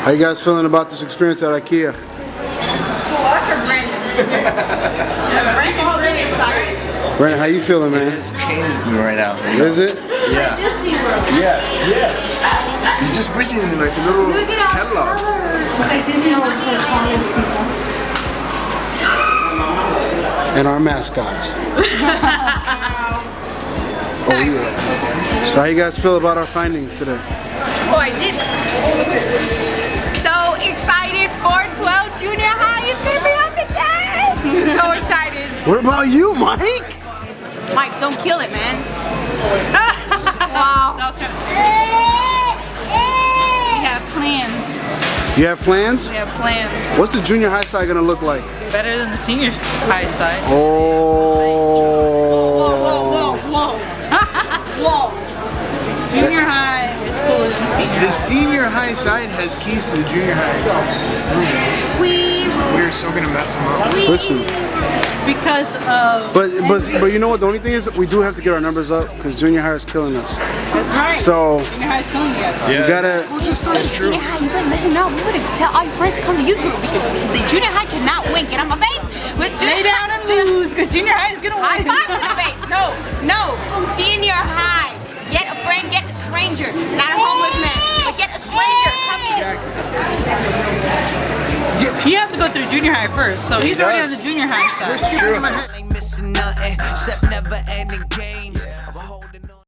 How you guys feeling about this experience at Ikea? For us or Brandon? Brandon's really excited. Brandon, how you feeling, man? It's changed me right now. Is it? Yeah. Yeah. Yeah. You're just wishing in like the little catalog. And our mascots. Oh yeah. So how you guys feel about our findings today? Oh, I did. So excited for 12 junior high. It's gonna be off the chain. So excited. What about you, Mike? Mike, don't kill it, man. Wow. That was kind of. We have plans. You have plans? We have plans. What's the junior high side gonna look like? Better than the senior high side. Oh. Whoa. Junior high is cooler than senior The high. senior high side has keys to the junior high. We're so gonna mess them up. Listen. Because of. But you know what? The only thing is we do have to get our numbers up because junior high is killing us. That's right. So Junior high is killing you guys. you gotta. Junior high, you better listen up. You better tell all your friends to come to you group because the junior high cannot win. Get on my face. Lay down and lose because junior high is gonna High win. five to the face. No. Senior high. Get a friend, get a stranger. Not a homeless man, but get a stranger. Come here. He has to go through junior high first, so he's already on the junior high side. True. Ain't missing nothing, except never ending game.